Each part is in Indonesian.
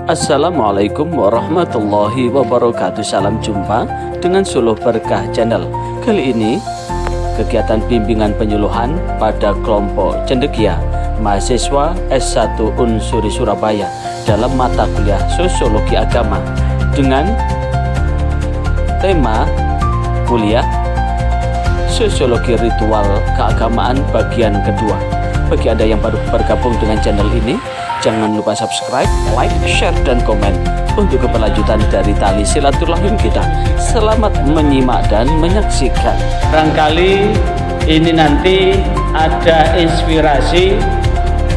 Assalamualaikum warahmatullahi wabarakatuh. Salam jumpa dengan Suluh Berkah Channel. Kali ini kegiatan bimbingan penyuluhan pada kelompok cendekia mahasiswa S1 Unsuri Surabaya dalam mata kuliah Sosiologi Agama dengan tema kuliah Sosiologi Ritual Keagamaan bagian kedua. Bagi Anda yang baru bergabung dengan channel ini, jangan lupa subscribe, like, share, dan komen untuk keberlanjutan dari tali silaturahim kita. Selamat menyimak dan menyaksikan. Barangkali ini nanti ada inspirasi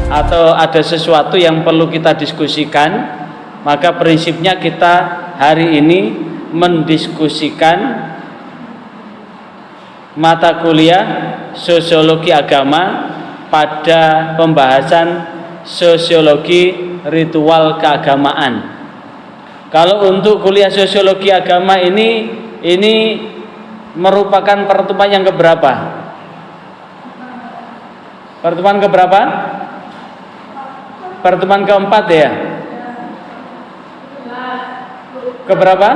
atau ada sesuatu yang perlu kita diskusikan. Maka prinsipnya kita hari ini mendiskusikan mata kuliah Sosiologi Agama pada pembahasan Sosiologi Ritual Keagamaan. Kalau untuk kuliah Sosiologi Agama ini merupakan pertemuan yang keberapa? Pertemuan keberapa? Pertemuan keempat ya? Keberapa?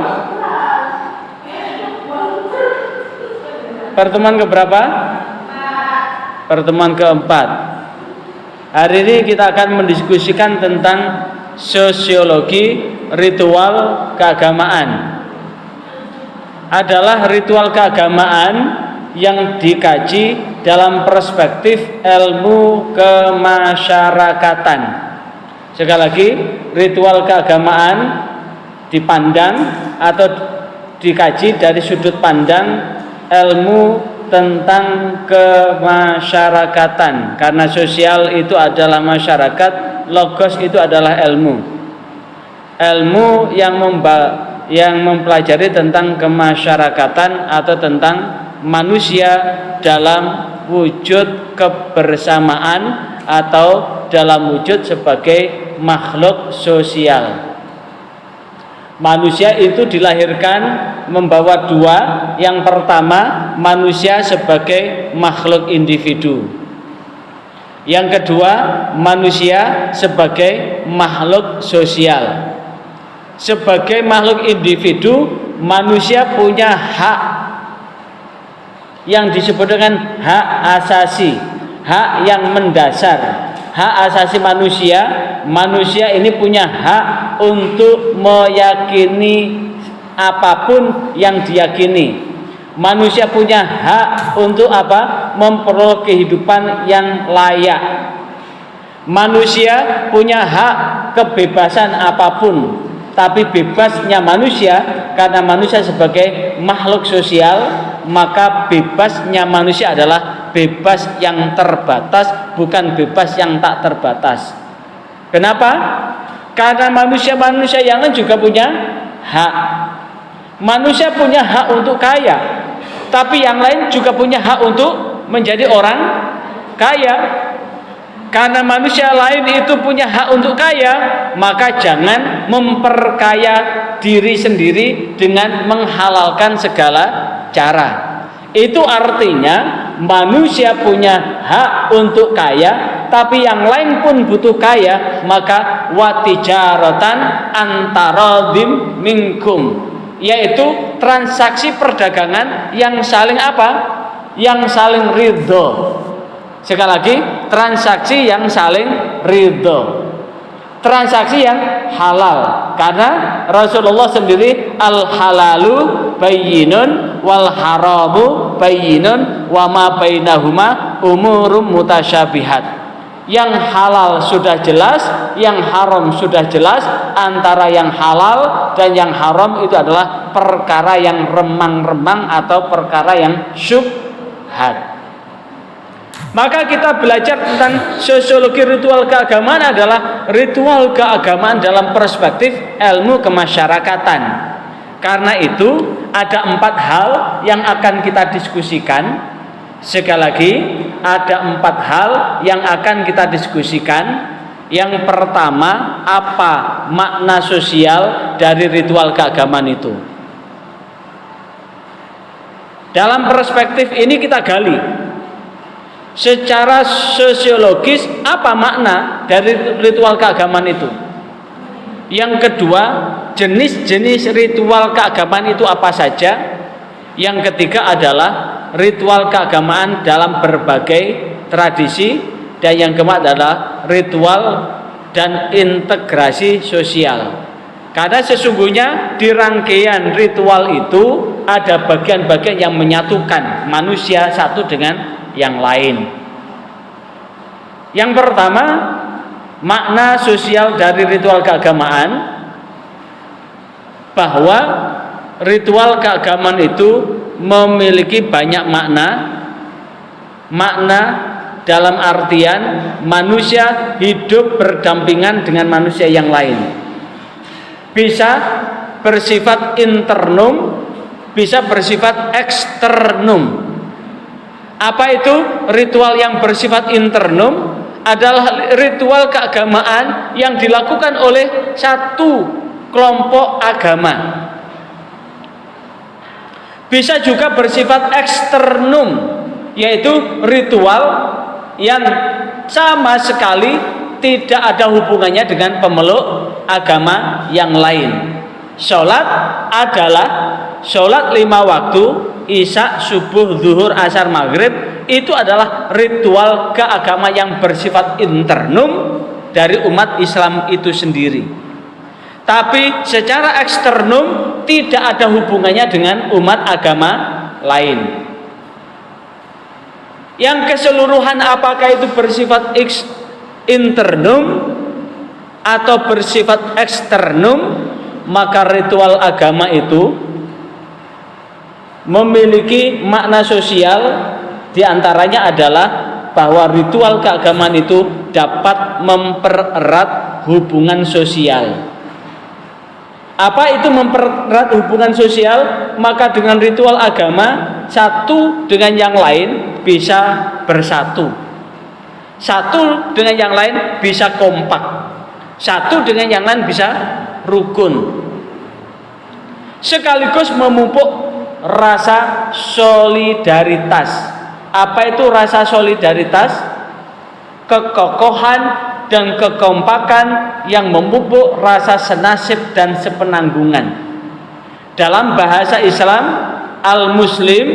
Pertemuan keberapa? Pertemuan keempat. Hari ini kita akan mendiskusikan tentang sosiologi ritual keagamaan. Adalah ritual keagamaan yang dikaji dalam perspektif ilmu kemasyarakatan. Sekali lagi, ritual keagamaan dipandang atau dikaji dari sudut pandang ilmu tentang kemasyarakatan, karena sosial itu adalah masyarakat, logos itu adalah ilmu yang mempelajari tentang kemasyarakatan atau tentang manusia dalam wujud kebersamaan atau dalam wujud sebagai makhluk sosial. Manusia itu dilahirkan membawa dua. Yang pertama, manusia sebagai makhluk individu. Yang kedua, manusia sebagai makhluk sosial. Sebagai makhluk individu, manusia punya hak yang disebut dengan hak asasi, hak yang mendasar. Hak asasi manusia, manusia ini punya hak untuk meyakini apapun yang diyakini. Manusia punya hak untuk apa? Memperoleh kehidupan yang layak. Manusia punya hak kebebasan apapun. Tapi bebasnya manusia, karena manusia sebagai makhluk sosial, maka bebasnya manusia adalah bebas yang terbatas, bukan bebas yang tak terbatas. Kenapa? Karena manusia yang lain juga punya hak. Manusia punya hak untuk kaya, tapi yang lain juga punya hak untuk menjadi orang kaya. Karena manusia lain itu punya hak untuk kaya, maka jangan memperkaya diri sendiri dengan menghalalkan segala cara. Itu artinya manusia punya hak untuk kaya, tapi yang lain pun butuh kaya, maka watijaratan antaradim minkum, yaitu transaksi perdagangan yang saling apa? Yang saling ridho. Sekali lagi, transaksi yang saling ridho, transaksi yang halal. Karena Rasulullah sendiri al-halalu bayyinun wal haramu bayyinun wa ma bainahuma umurum mutasyabihat. Yang halal sudah jelas, yang haram sudah jelas. Antara yang halal dan yang haram itu adalah perkara yang remang-remang atau perkara yang syubhat. Maka kita belajar tentang sosiologi ritual keagamaan adalah ritual keagamaan dalam perspektif ilmu kemasyarakatan. Karena itu ada 4 hal yang akan kita diskusikan. Sekali lagi, ada 4 hal yang akan kita diskusikan. Yang pertama, apa makna sosial dari ritual keagamaan itu? Dalam perspektif ini kita gali secara sosiologis apa makna dari ritual keagamaan itu. Yang kedua, jenis-jenis ritual keagamaan itu apa saja? Yang ketiga adalah ritual keagamaan dalam berbagai tradisi, dan yang keempat adalah ritual dan integrasi sosial. Karena sesungguhnya di rangkaian ritual itu ada bagian-bagian yang menyatukan manusia satu dengan yang lain. Yang pertama, makna sosial dari ritual keagamaan, bahwa ritual keagamaan itu memiliki banyak makna dalam artian manusia hidup berdampingan dengan manusia yang lain. Bisa bersifat internum, bisa bersifat eksternum. Apa itu ritual yang bersifat internum? Adalah ritual keagamaan yang dilakukan oleh satu kelompok agama. Bisa juga bersifat eksternum, yaitu ritual yang sama sekali tidak ada hubungannya dengan pemeluk agama yang lain. Sholat adalah sholat 5 waktu, isya, subuh, zuhur, asar, maghrib. Itu adalah ritual keagamaan yang bersifat internum dari umat Islam itu sendiri. Tapi secara eksternum tidak ada hubungannya dengan umat agama lain. Yang keseluruhan apakah itu bersifat internum atau bersifat eksternum, maka ritual agama itu memiliki makna sosial. Di antaranya adalah bahwa ritual keagamaan itu dapat mempererat hubungan sosial. Apa itu mempererat hubungan sosial? Maka dengan ritual agama, satu dengan yang lain bisa bersatu, satu dengan yang lain bisa kompak, satu dengan yang lain bisa rukun, sekaligus memupuk rasa solidaritas. Apa itu rasa solidaritas? Kekokohan dan kekompakan yang memupuk rasa senasib dan sepenanggungan. Dalam bahasa Islam, al-muslim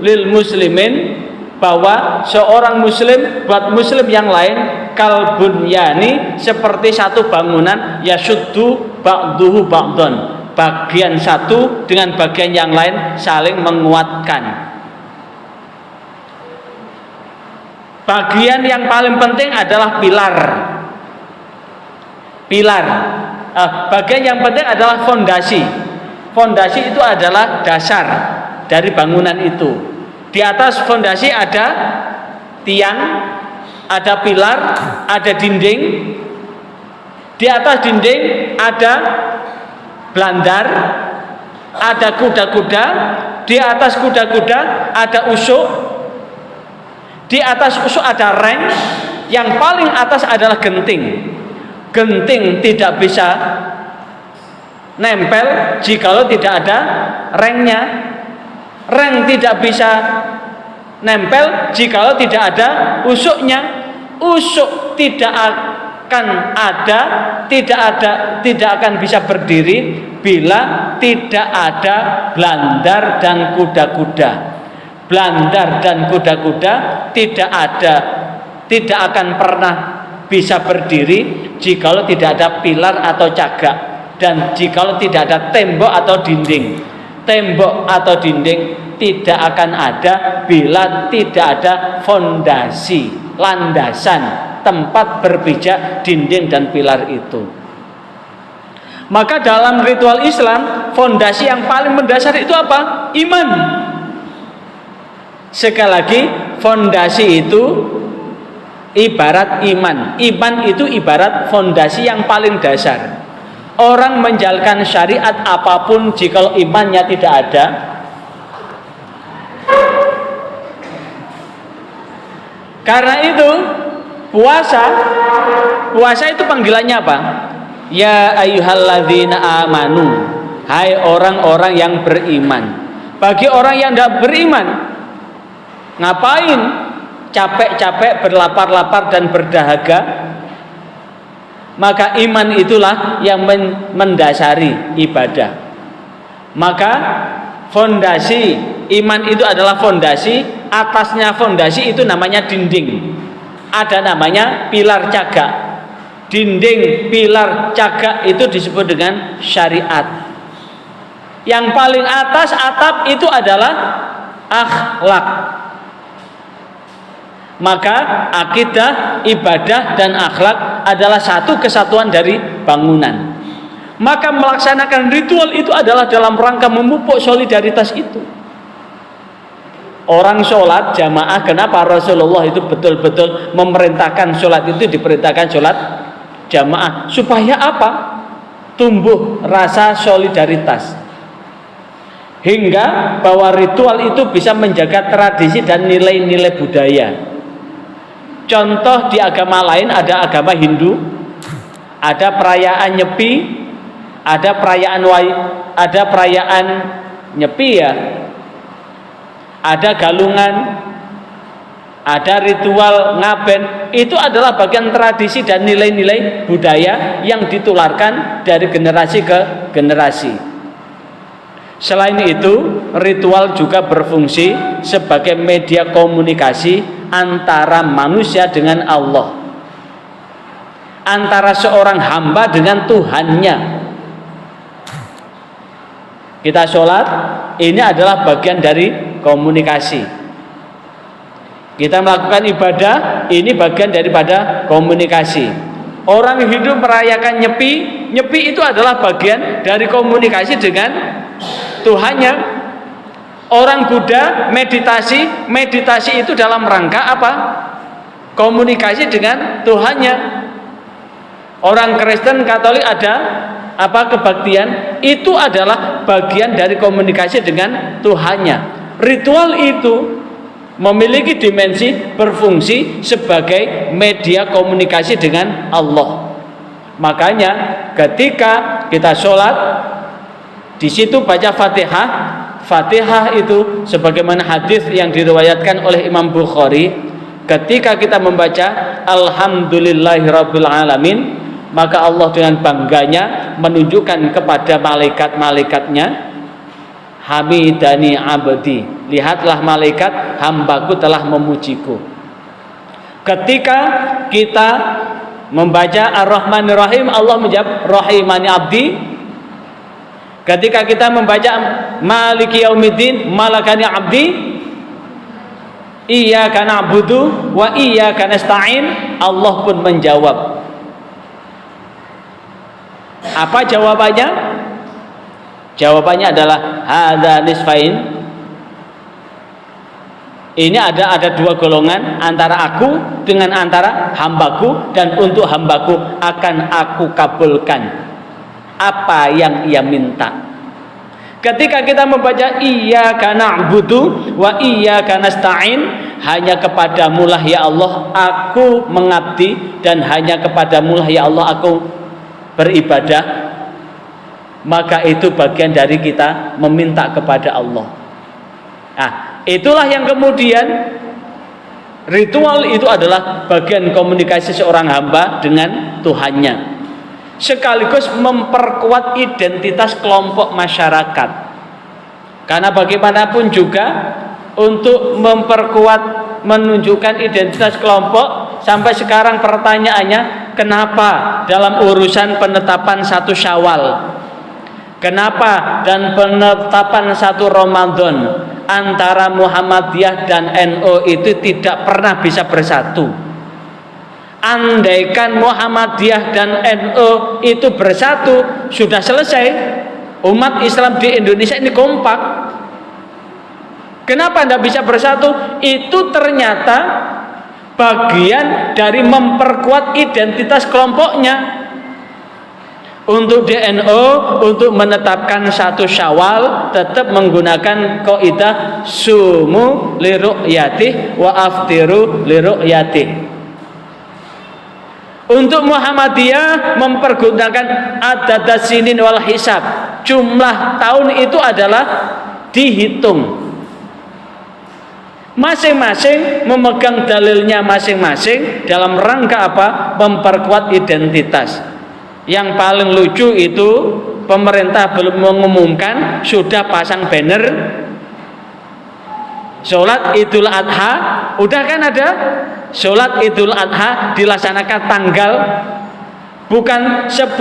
lil muslimin, bahwa seorang muslim buat muslim yang lain kalbunyani, seperti satu bangunan, yasuddu ba'duhu ba'don, bagian satu dengan bagian yang lain saling menguatkan. Bagian yang paling penting adalah pilar. Bagian yang penting adalah fondasi. Fondasi itu adalah dasar dari bangunan itu. Di atas fondasi ada tiang, ada pilar, ada dinding. Di atas dinding ada belandar, ada kuda-kuda. Di atas kuda-kuda ada usuk. Di atas usuk ada reng. Yang paling atas adalah genting. Genting tidak bisa nempel jikalau tidak ada rengnya. Reng tidak bisa nempel jikalau tidak ada usuknya. Usuk tidak akan bisa berdiri bila tidak ada belandar dan kuda-kuda. Belandar dan kuda-kuda tidak akan pernah bisa berdiri jikalau tidak ada pilar atau cagak, dan jikalau tidak ada tembok atau dinding. Tembok atau dinding tidak akan ada bila tidak ada fondasi, landasan, tempat berpijak dinding dan pilar itu. Maka dalam ritual Islam, fondasi yang paling mendasar itu apa? Iman. Sekali lagi, fondasi itu ibarat iman. Iman itu ibarat fondasi yang paling dasar. Orang menjalankan syariat apapun jika imannya tidak ada, karena itu puasa itu panggilannya apa? Ya ayyuhalladzina amanu, hai orang-orang yang beriman. Bagi orang yang tidak beriman, ngapain capek-capek berlapar-lapar dan berdahaga? maka iman itulah yang mendasari ibadah. Maka fondasi iman itu adalah fondasi, atasnya fondasi itu namanya dinding. Ada namanya pilar cagak. Dinding pilar cagak itu disebut dengan syariat. Yang paling atas atap itu adalah akhlak. Maka akidah, ibadah, dan akhlak adalah satu kesatuan dari bangunan. Maka melaksanakan ritual itu adalah dalam rangka memupuk solidaritas itu. Orang sholat jamaah, kenapa Rasulullah itu betul-betul memerintahkan sholat itu diperintahkan sholat jamaah? Supaya apa? Tumbuh rasa solidaritas. Hingga bahwa ritual itu bisa menjaga tradisi dan nilai-nilai budaya. Contoh di agama lain, ada agama Hindu, ada perayaan Nyepi, ada perayaan Nyepi ya, ada galungan, ada ritual ngaben. Itu adalah bagian tradisi dan nilai-nilai budaya yang ditularkan dari generasi ke generasi. Selain itu, ritual juga berfungsi sebagai media komunikasi antara manusia dengan Allah, antara seorang hamba dengan Tuhannya. Kita sholat, ini adalah bagian dari komunikasi. Kita melakukan ibadah, ini bagian daripada komunikasi. Orang Hindu merayakan Nyepi, Nyepi itu adalah bagian dari komunikasi dengan Tuhannya. Orang Buddha meditasi, meditasi itu dalam rangka apa? Komunikasi dengan Tuhannya. Orang Kristen Katolik ada apa? Kebaktian, itu adalah bagian dari komunikasi dengan Tuhannya. Ritual itu memiliki dimensi berfungsi sebagai media komunikasi dengan Allah. Makanya ketika kita sholat, di situ baca Fatihah. Fatihah itu sebagaimana hadis yang diriwayatkan oleh Imam Bukhari, ketika kita membaca Alhamdulillahirabbil alamin, maka Allah dengan bangganya menunjukkan kepada malaikat-malaikatnya, Hamidani abdi, lihatlah malaikat, hambaku telah memujiku. Ketika kita membaca Ar-Rahmanir Rahim, Allah menjawab Rahimani abdi. Ketika kita membaca Maliki Yaumiddin, Malakani abdi, Iyyaka na'budu wa iyyaka nasta'in, Allah pun menjawab. Apa jawabannya? Jawabannya adalah hadza nisfain. Ini ada dua golongan, antara aku dengan antara hambaku, dan untuk hambaku akan aku kabulkan apa yang ia minta. Ketika kita membaca Iyyaka na'budu wa iyyaka nasta'in, hanya kepadamu lah ya Allah aku mengabdi, dan hanya kepadamu lah ya Allah aku beribadah, maka itu bagian dari kita meminta kepada Allah. Nah, itulah yang kemudian ritual itu adalah bagian komunikasi seorang hamba dengan Tuhannya, sekaligus memperkuat identitas kelompok masyarakat. Karena bagaimanapun juga untuk memperkuat, menunjukkan identitas kelompok, sampai sekarang pertanyaannya, kenapa dalam urusan penetapan 1 Syawal, kenapa dan penetapan 1 Ramadan antara Muhammadiyah dan NU itu tidak pernah bisa bersatu? Andaikan Muhammadiyah dan NU itu bersatu, sudah selesai. Umat Islam di Indonesia ini kompak. Kenapa tidak bisa bersatu? Itu ternyata bagian dari memperkuat identitas kelompoknya. Untuk DNO, untuk menetapkan 1 Syawal tetap menggunakan kaidah sumu li ru'yatih wa aftiru li ru'yatih. Untuk Muhammadiyah mempergunakan adadas sinin wal hisab, jumlah tahun itu adalah dihitung. Masing-masing memegang dalilnya masing-masing dalam rangka apa? Memperkuat identitas. Yang paling lucu itu pemerintah belum mengumumkan sudah pasang banner sholat Idul Adha. Udah kan ada sholat Idul Adha dilaksanakan tanggal bukan 10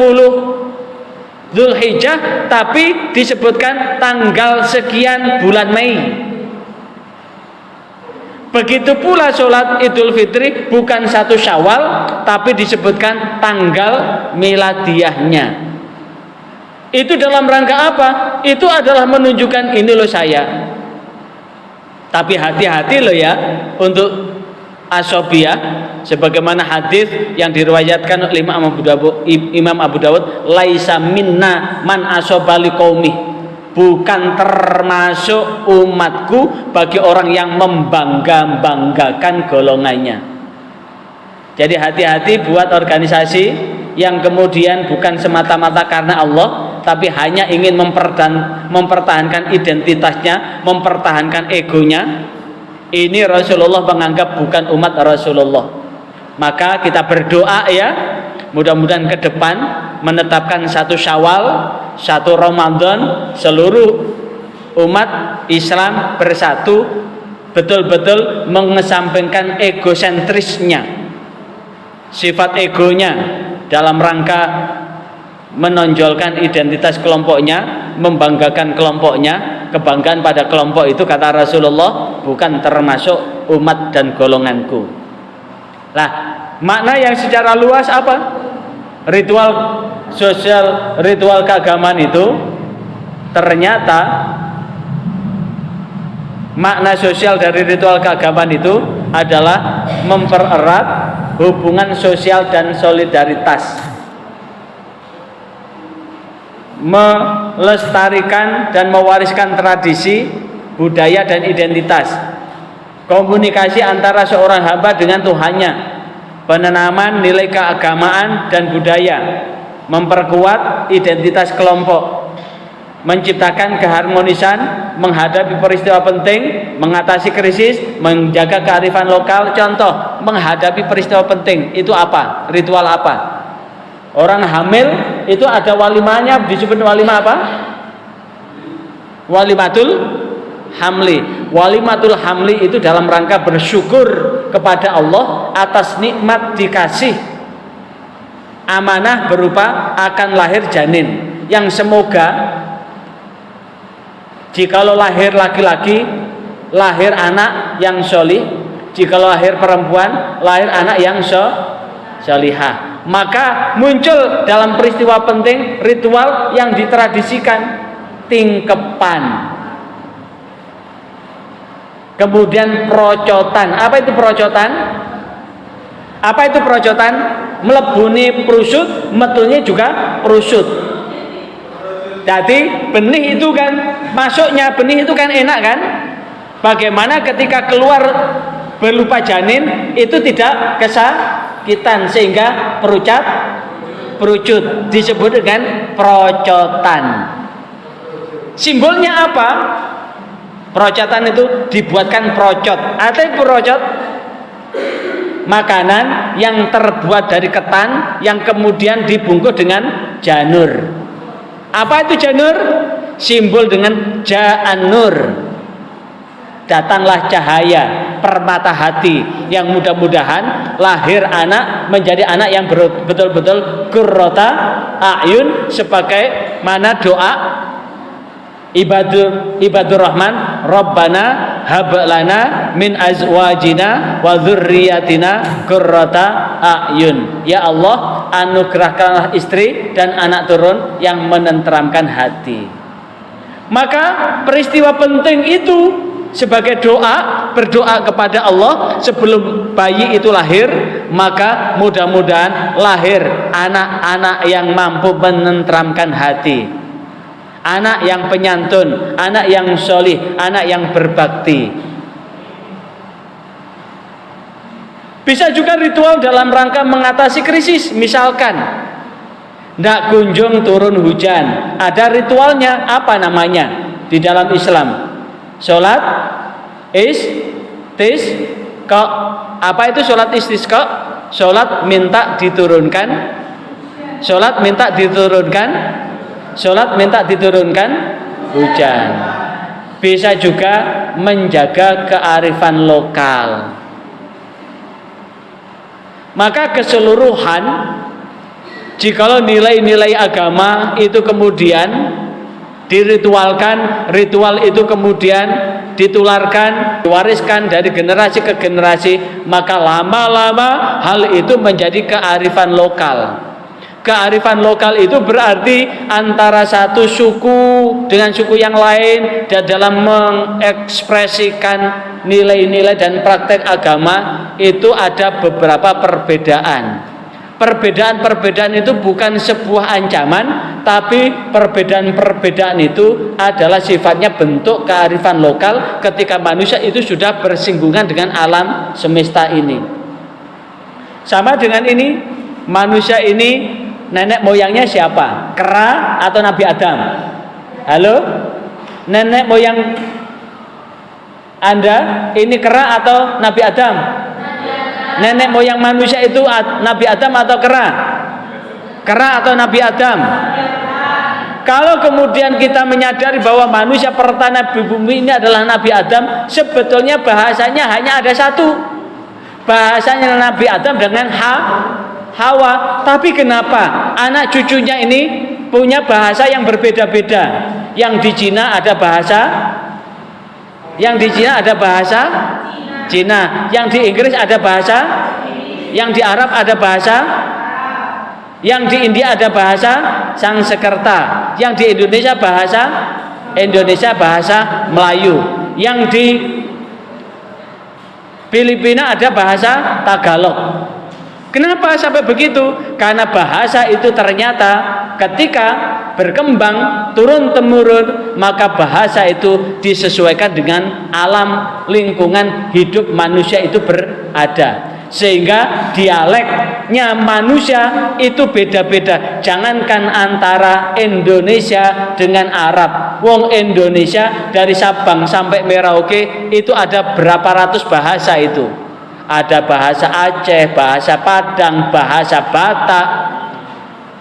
Zulhijjah, tapi disebutkan tanggal sekian bulan Mei. Begitu pula sholat Idul Fitri bukan 1 Syawal, tapi disebutkan tanggal miladiyahnya. Itu dalam rangka apa? Itu adalah menunjukkan ini loh saya. Tapi hati-hati loh ya untuk asobiyah, sebagaimana hadis yang diriwayatkan oleh Imam Abu Dawud, laisa minna man asobali qaumi, bukan termasuk umatku bagi orang yang membangga-banggakan golongannya. Jadi hati-hati buat organisasi yang kemudian bukan semata-mata karena Allah, tapi hanya ingin mempertahankan identitasnya, mempertahankan egonya. Ini Rasulullah menganggap bukan umat Rasulullah. Maka kita berdoa ya, mudah-mudahan ke depan menetapkan 1 Syawal, 1 Ramadan, seluruh umat Islam bersatu, betul-betul mengesampingkan egosentrisnya, sifat egonya, dalam rangka menonjolkan identitas kelompoknya, membanggakan kelompoknya. Kebanggaan pada kelompok itu, kata Rasulullah, bukan termasuk umat dan golonganku. Nah, makna yang secara luas apa? Ritual sosial, ritual keagamaan itu ternyata makna sosial dari ritual keagamaan itu adalah mempererat hubungan sosial dan solidaritas, melestarikan dan mewariskan tradisi, budaya dan identitas, komunikasi antara seorang hamba dengan Tuhannya, penanaman nilai keagamaan dan budaya, memperkuat identitas kelompok, menciptakan keharmonisan, menghadapi peristiwa penting, mengatasi krisis, menjaga kearifan lokal. Contoh, menghadapi peristiwa penting itu apa? Ritual apa? Orang hamil itu ada walimahnya, disebut walimah apa? Walimatul hamli. Walimatul hamli itu dalam rangka bersyukur kepada Allah atas nikmat dikasih amanah berupa akan lahir janin, yang semoga jikalau lahir laki-laki, lahir anak yang sholih, jikalau lahir perempuan, lahir anak yang sholihah. Maka muncul dalam peristiwa penting ritual yang ditradisikan, tingkepan, kemudian procotan. Apa itu procotan? Apa itu procotan? Melebuni prusut, metulnya juga prusut. Jadi benih itu kan, masuknya benih itu kan enak kan? Bagaimana ketika keluar berupa janin itu tidak kesakitan sehingga perucut, disebut dengan procotan. Simbolnya apa? Procotan itu dibuatkan procot. Artinya procot makanan yang terbuat dari ketan yang kemudian dibungkus dengan janur. Apa itu janur? Simbol dengan ja'an-nur, datanglah cahaya, permata hati, yang mudah-mudahan lahir anak menjadi anak yang betul-betul qurrata a'yun, sebagai mana doa ibadur rahman, Rabbana hab lana min azwajina wa dzurriyyatina qurrata a'yun. Ya Allah, anugerahkanlah istri dan anak turun yang menenteramkan hati. Maka peristiwa penting itu sebagai doa, berdoa kepada Allah sebelum bayi itu lahir, maka mudah-mudahan lahir anak-anak yang mampu menenteramkan hati, anak yang penyantun, anak yang sholih, anak yang berbakti. Bisa juga ritual dalam rangka mengatasi krisis. Misalkan tidak kunjung turun hujan, ada ritualnya. Apa namanya di dalam Islam? Sholat istisqa. Apa itu sholat istisqa? Sholat minta diturunkan, sholat minta diturunkan, sholat minta diturunkan hujan. Bisa juga menjaga kearifan lokal. Maka keseluruhan, jikalau nilai-nilai agama itu kemudian diritualkan, ritual itu kemudian ditularkan, diwariskan dari generasi ke generasi, maka lama-lama hal itu menjadi kearifan lokal. Kearifan lokal itu berarti antara satu suku dengan suku yang lain dan dalam mengekspresikan nilai-nilai dan praktek agama itu ada beberapa perbedaan. Perbedaan-perbedaan itu bukan sebuah ancaman, tapi perbedaan-perbedaan itu adalah sifatnya bentuk kearifan lokal ketika manusia itu sudah bersinggungan dengan alam semesta ini. Sama dengan ini, manusia ini nenek moyangnya siapa? Kera atau Nabi Adam? Halo? Nenek moyang Anda ini kera atau Nabi Adam? Nenek moyang manusia itu Nabi Adam atau kera? Kera atau Nabi Adam? Kalau kemudian kita menyadari bahwa manusia pertama di bumi ini adalah Nabi Adam, sebetulnya bahasanya hanya ada satu. Bahasanya Nabi Adam dengan Hawa. Tapi kenapa anak cucunya ini punya bahasa yang berbeda-beda? Yang di Cina ada bahasa Cina, yang di Inggris ada bahasa, yang di Arab ada bahasa, yang di India ada bahasa Sanskerta, yang di Indonesia bahasa Melayu, yang di Filipina ada bahasa Tagalog. Kenapa sampai begitu? Karena bahasa itu ternyata ketika berkembang turun-temurun, maka bahasa itu disesuaikan dengan alam lingkungan hidup manusia itu berada. Sehingga dialeknya manusia itu beda-beda. Jangankan antara Indonesia dengan Arab. Wong Indonesia dari Sabang sampai Merauke itu ada berapa ratus bahasa itu. Ada bahasa Aceh, bahasa Padang, bahasa Batak,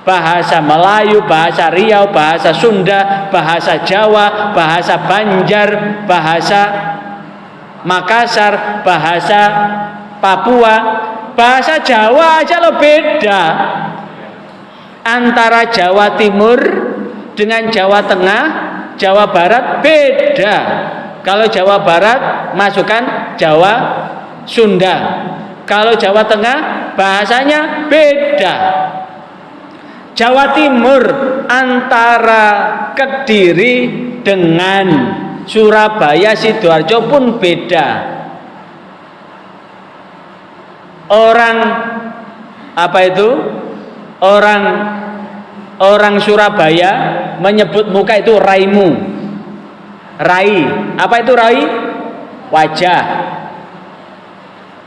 bahasa Melayu, bahasa Riau, bahasa Sunda, bahasa Jawa, bahasa Banjar, bahasa Makassar, bahasa Papua. Bahasa Jawa aja lo beda. Antara Jawa Timur dengan Jawa Tengah, Jawa Barat beda. Kalau Jawa Barat masukkan Jawa Sunda. Kalau Jawa Tengah bahasanya beda. Jawa Timur antara Kediri dengan Surabaya, Sidoarjo pun beda. Orang Orang Surabaya menyebut muka itu raimu. Rai. Apa itu rai? Wajah.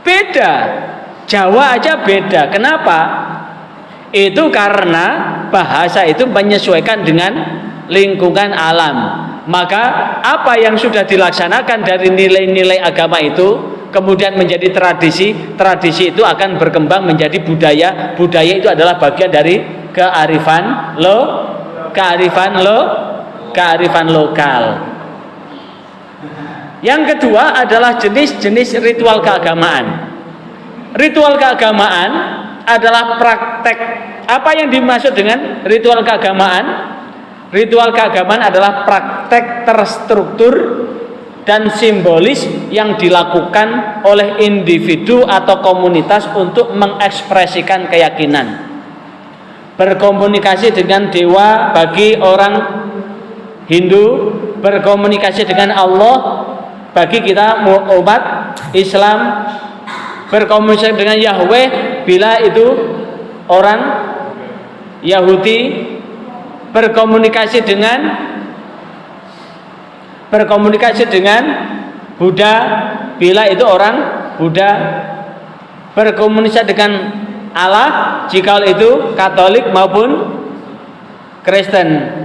Beda. Jawa aja beda. Kenapa? Itu karena bahasa itu menyesuaikan dengan lingkungan alam. Maka apa yang sudah dilaksanakan dari nilai-nilai agama itu kemudian menjadi tradisi, tradisi itu akan berkembang menjadi budaya. Budaya itu adalah bagian dari kearifan lokal. Yang kedua adalah jenis-jenis ritual keagamaan. Ritual keagamaan adalah praktek. Apa yang dimaksud dengan ritual keagamaan? Ritual keagamaan adalah praktek terstruktur dan simbolis yang dilakukan oleh individu atau komunitas untuk mengekspresikan keyakinan. Berkomunikasi dengan dewa bagi orang Hindu, berkomunikasi dengan Allah bagi kita umat Islam, berkomunikasi dengan Yahweh bila itu orang Yahudi, berkomunikasi dengan Buddha bila itu orang Buddha, berkomunikasi dengan Allah jika itu Katolik maupun Kristen.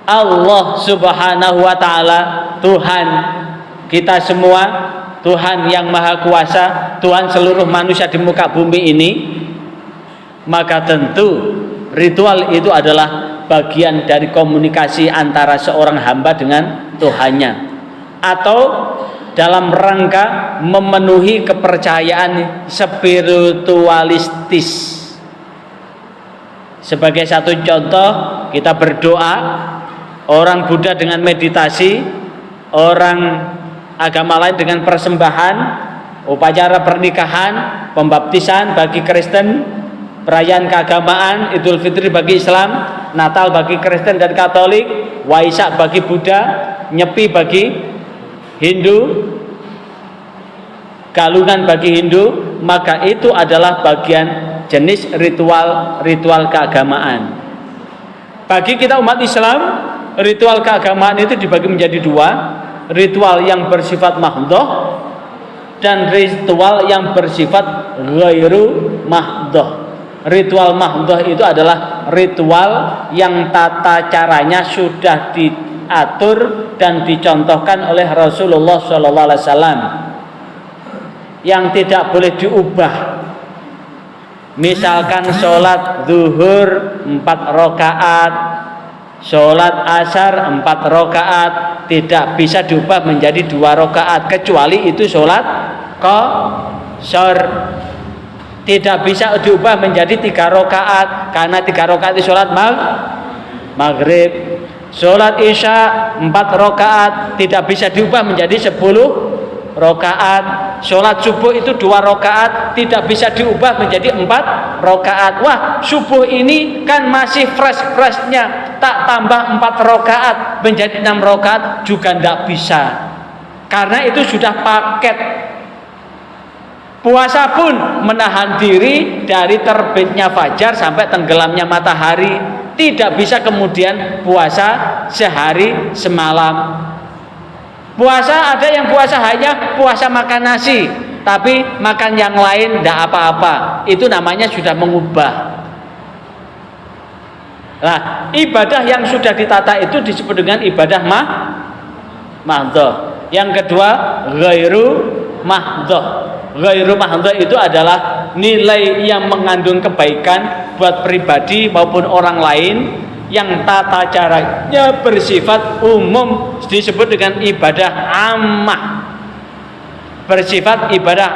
Allah Subhanahu wa taala, Tuhan kita semua, Tuhan yang Maha Kuasa, Tuhan seluruh manusia di muka bumi ini, maka tentu ritual itu adalah bagian dari komunikasi antara seorang hamba dengan Tuhannya, atau dalam rangka memenuhi kepercayaan spiritualistis. Sebagai satu contoh, kita berdoa, orang Buddha dengan meditasi, orang agama lain dengan persembahan, upacara pernikahan, pembaptisan bagi Kristen, perayaan keagamaan, Idul Fitri bagi Islam, Natal bagi Kristen dan Katolik, Waisak bagi Buddha, Nyepi bagi Hindu, Galungan bagi Hindu, maka itu adalah bagian jenis ritual keagamaan. Bagi kita umat Islam, ritual keagamaan itu dibagi menjadi dua, ritual yang bersifat mahdhah dan ritual yang bersifat ghairu mahdhah. Ritual mahdhah itu adalah ritual yang tata caranya sudah diatur dan dicontohkan oleh Rasulullah SAW, yang tidak boleh diubah. Misalkan sholat zuhur 4 rakaat, sholat asar 4 rakaat, tidak bisa diubah menjadi 2 rakaat, kecuali itu sholat qashar. Tidak bisa diubah menjadi 3 rakaat, karena 3 rakaat itu sholat maghrib. Sholat isya 4 rakaat tidak bisa diubah menjadi 10 rakaat. Sholat subuh itu 2 rakaat tidak bisa diubah menjadi 4 rakaat. Wah, subuh ini kan masih fresh-freshnya, tak tambah 4 rakaat menjadi 6 rakaat juga tidak bisa, karena itu sudah paket. Puasa pun menahan diri dari terbitnya fajar sampai tenggelamnya matahari. Tidak bisa kemudian puasa sehari semalam. Puasa, ada yang puasa hanya puasa makan nasi, tapi makan yang lain tidak apa-apa. Itu namanya sudah mengubah. Nah, ibadah yang sudah ditata itu disebut dengan ibadah mahdhah. Yang kedua, ghairu mahdhah. Ghairu mahdhah itu adalah nilai yang mengandung kebaikan buat pribadi maupun orang lain, yang tata caranya bersifat umum, disebut dengan ibadah ammah. Bersifat ibadah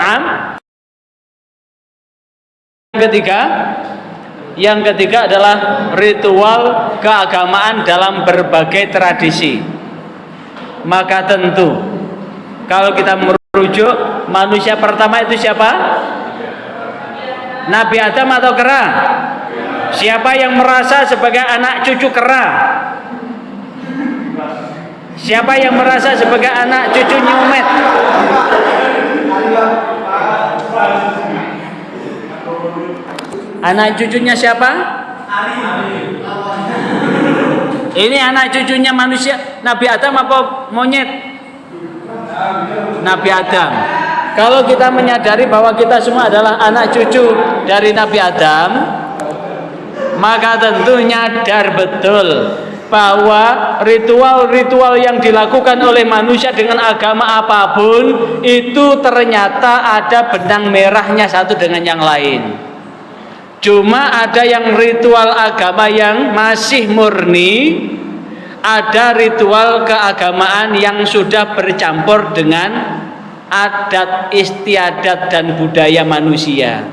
Yang ketiga adalah ritual keagamaan dalam berbagai tradisi. Maka tentu kalau kita merujuk, manusia pertama itu siapa? Nabi Adam atau kera? Siapa yang merasa sebagai anak cucu kera? Siapa yang merasa sebagai anak cucu nyumet? Anak cucunya siapa? Ini anak cucunya manusia, Nabi Adam apa monyet? Nabi Adam. Kalau kita menyadari bahwa kita semua adalah anak cucu dari Nabi Adam, maka tentu nyadar betul bahwa ritual-ritual yang dilakukan oleh manusia dengan agama apapun itu ternyata ada benang merahnya satu dengan yang lain. Cuma ada yang ritual agama yang masih murni, ada ritual keagamaan yang sudah bercampur dengan adat istiadat dan budaya manusia.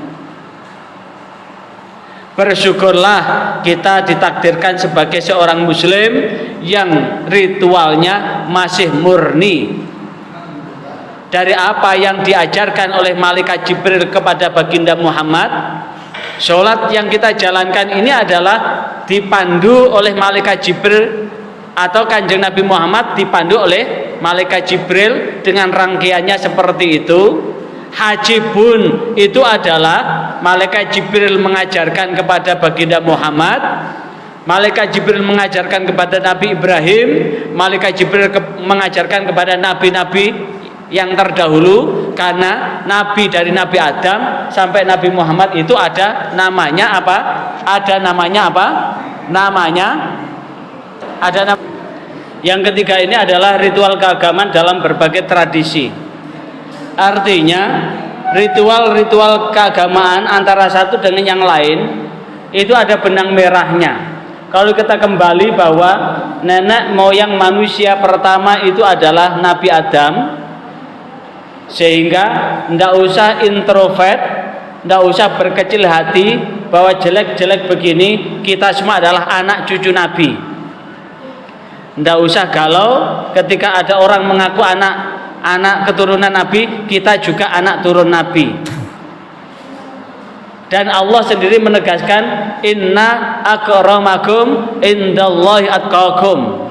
Bersyukurlah kita ditakdirkan sebagai seorang muslim yang ritualnya masih murni dari apa yang diajarkan oleh malaikat Jibril kepada baginda Muhammad. Sholat yang kita jalankan ini adalah dipandu oleh malaikat Jibril, atau Kanjeng Nabi Muhammad dipandu oleh malaikat Jibril dengan rangkaiannya seperti itu. Haji pun itu adalah malaikat Jibril mengajarkan kepada baginda Muhammad, malaikat Jibril mengajarkan kepada Nabi Ibrahim, malaikat Jibril mengajarkan kepada nabi-nabi yang terdahulu, karena nabi dari Nabi Adam sampai Nabi Muhammad itu ada namanya apa? Ada namanya apa? Yang ketiga ini adalah ritual keagamaan dalam berbagai tradisi. Artinya ritual-ritual keagamaan antara satu dengan yang lain itu ada benang merahnya. Kalau kita kembali bahwa nenek moyang manusia pertama itu adalah Nabi Adam, sehingga tidak usah introvert, tidak usah berkecil hati bahwa jelek-jelek begini kita semua adalah anak cucu Nabi. Tidak usah galau ketika ada orang mengaku anak keturunan Nabi, kita juga anak turun Nabi. Dan Allah sendiri menegaskan, inna akramakum indallahi atqakum.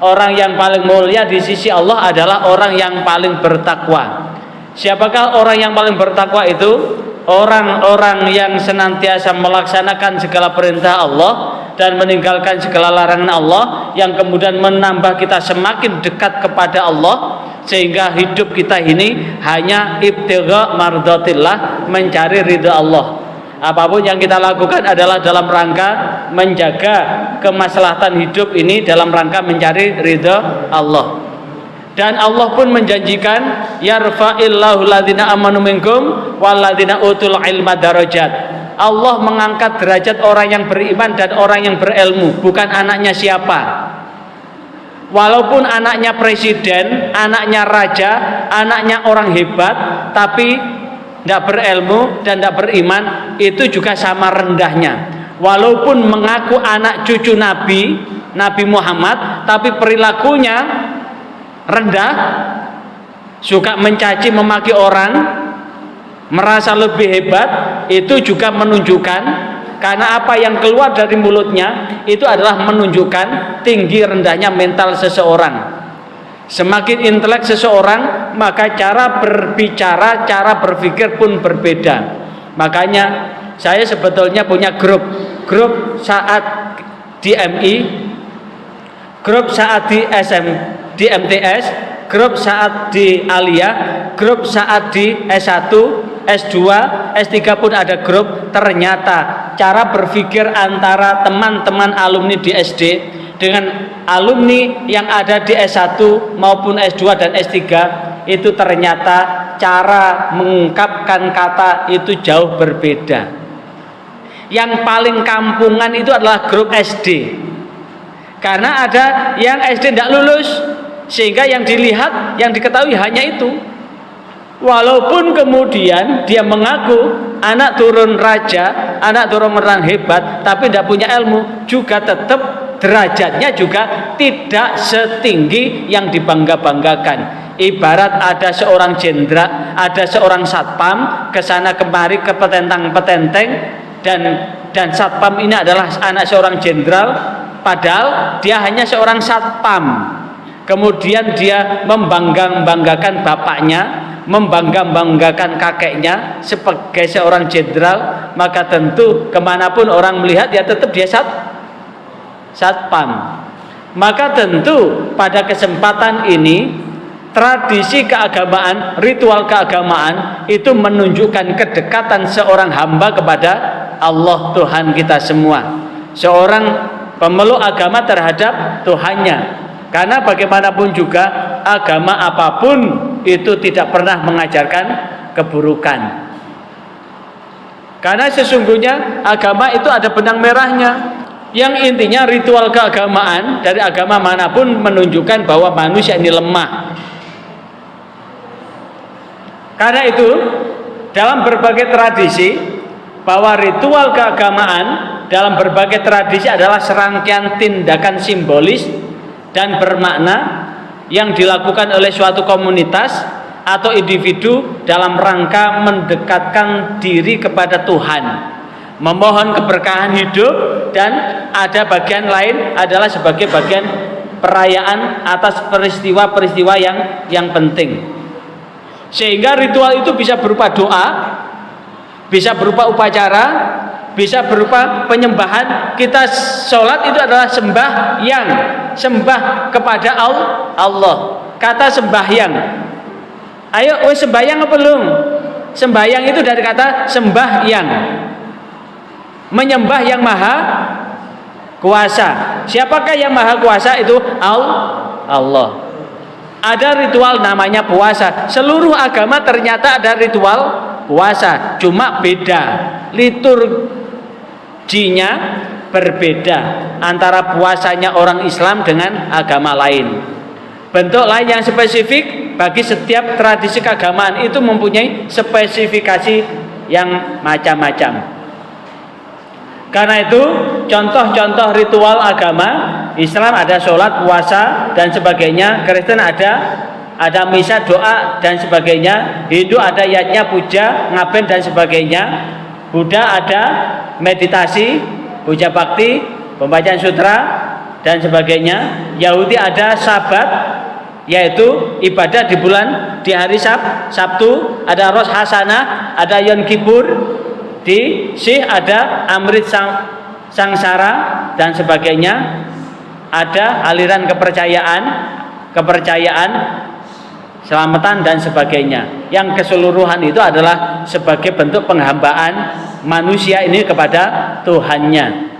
Orang yang paling mulia di sisi Allah adalah orang yang paling bertakwa. Siapakah orang yang paling bertakwa itu? Orang-orang yang senantiasa melaksanakan segala perintah Allah dan meninggalkan segala larangan Allah, yang kemudian menambah kita semakin dekat kepada Allah, sehingga hidup kita ini hanya ibtigha mardatillah, mencari ridha Allah. Apapun yang kita lakukan adalah dalam rangka menjaga kemaslahatan hidup ini, dalam rangka mencari ridha Allah. Dan Allah pun menjanjikan, yarfa'illahu alladzina amanu minkum walladzina utul ilma darajat. Allah mengangkat derajat orang yang beriman dan orang yang berilmu, bukan anaknya siapa. Walaupun anaknya presiden, anaknya raja, anaknya orang hebat, tapi tidak berilmu dan tidak beriman, itu juga sama rendahnya. Walaupun mengaku anak cucu Nabi Muhammad, tapi perilakunya rendah, suka mencaci memaki orang, merasa lebih hebat, itu juga menunjukkan, karena apa yang keluar dari mulutnya itu adalah menunjukkan tinggi rendahnya mental seseorang. Semakin intelek seseorang, maka cara berbicara, cara berpikir pun berbeda. Makanya saya sebetulnya punya grup saat di MI, grup saat di di MTS, grup saat di Alia, grup saat di S1, S2, S3 pun ada grup. Ternyata cara berpikir antara teman-teman alumni di SD dengan alumni yang ada di S1 maupun S2 dan S3 itu ternyata cara mengungkapkan kata itu jauh berbeda. Yang paling kampungan itu adalah grup SD, karena ada yang SD tidak lulus, sehingga yang dilihat, yang diketahui hanya itu. Walaupun kemudian dia mengaku anak turun raja, anak turun orang hebat, tapi tidak punya ilmu, juga tetap derajatnya juga tidak setinggi yang dibangga-banggakan. Ibarat ada seorang jenderal, ada seorang satpam kesana kemari ke petentang-petenteng, dan satpam ini adalah anak seorang jenderal, padahal dia hanya seorang satpam. Kemudian dia membangga-banggakan bapaknya, membangga-banggakan kakeknya sebagai seorang jenderal, maka tentu kemanapun orang melihat ya tetap dia satpam. Maka tentu pada kesempatan ini tradisi keagamaan, ritual keagamaan itu menunjukkan kedekatan seorang hamba kepada Allah Tuhan kita semua, seorang pemeluk agama terhadap Tuhannya. Karena bagaimanapun juga agama apapun itu tidak pernah mengajarkan keburukan. Karena sesungguhnya agama itu ada benang merahnya, yang intinya ritual keagamaan dari agama manapun menunjukkan bahwa manusia ini lemah. Karena itu dalam berbagai tradisi, bahwa ritual keagamaan dalam berbagai tradisi adalah serangkaian tindakan simbolis dan bermakna yang dilakukan oleh suatu komunitas atau individu dalam rangka mendekatkan diri kepada Tuhan, memohon keberkahan hidup, dan ada bagian lain adalah sebagai bagian perayaan atas peristiwa-peristiwa yang penting. Sehingga ritual itu bisa berupa doa, bisa berupa upacara, bisa berupa penyembahan. Kita sholat itu adalah sembahyang, sembah kepada Allah. Kata sembahyang, ayo wes sembahyang apa belum? Sembahyang itu dari kata sembahyang, menyembah yang maha kuasa. Siapakah yang maha kuasa? Itu Allah. Ada ritual namanya puasa. Seluruh agama ternyata ada ritual puasa, cuma beda. Liturginya berbeda antara puasanya orang Islam dengan agama lain. Bentuk lain yang spesifik bagi setiap tradisi keagamaan itu mempunyai spesifikasi yang macam-macam. Karena itu contoh-contoh ritual agama Islam ada sholat, puasa dan sebagainya. Kristen ada misa, doa dan sebagainya. Hindu ada yajna, puja, ngaben dan sebagainya. Buddha ada meditasi, puja bakti, pembacaan sutra dan sebagainya. Yahudi ada sabat, yaitu ibadah di hari Sabtu. Ada Rosh Hasanah, ada Yom Kippur. Di Sikh ada Amrit Sangsara dan sebagainya. Ada aliran kepercayaan selamatan dan sebagainya. Yang keseluruhan itu adalah sebagai bentuk penghambaan manusia ini kepada Tuhannya.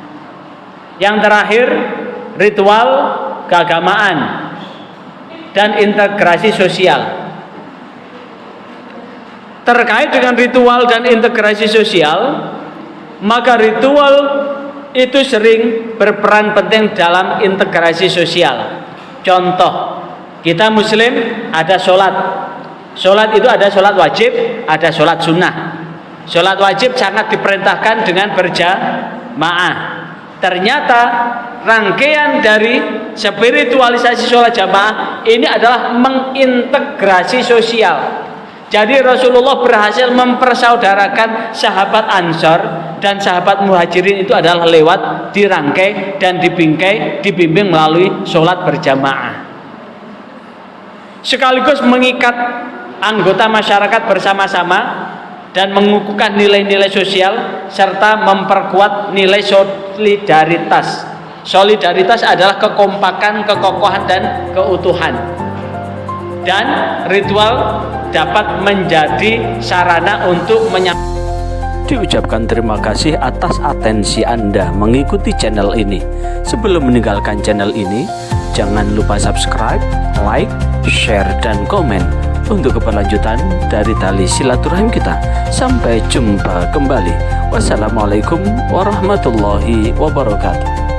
Yang terakhir, ritual keagamaan dan integrasi sosial. Terkait dengan ritual dan integrasi sosial, maka ritual itu sering berperan penting dalam integrasi sosial. Contoh, kita Muslim ada sholat. Sholat itu ada sholat wajib, ada sholat sunnah. Sholat wajib sangat diperintahkan dengan berjamaah. Ternyata rangkaian dari spiritualisasi sholat jamaah ini adalah mengintegrasi sosial. Jadi Rasulullah berhasil mempersaudarakan sahabat Ansor dan sahabat Muhajirin itu adalah lewat dirangkai dan dibimbing melalui sholat berjamaah. Sekaligus mengikat anggota masyarakat bersama-sama dan mengukuhkan nilai-nilai sosial serta memperkuat nilai solidaritas. Solidaritas adalah kekompakan, kekokohan dan keutuhan. Dan ritual dapat menjadi sarana untuk Diucapkan terima kasih atas atensi Anda mengikuti channel ini. Sebelum meninggalkan channel ini, jangan lupa subscribe, like, share, dan komen untuk keberlanjutan dari tali silaturahim kita. Sampai jumpa kembali. Wassalamualaikum warahmatullahi wabarakatuh.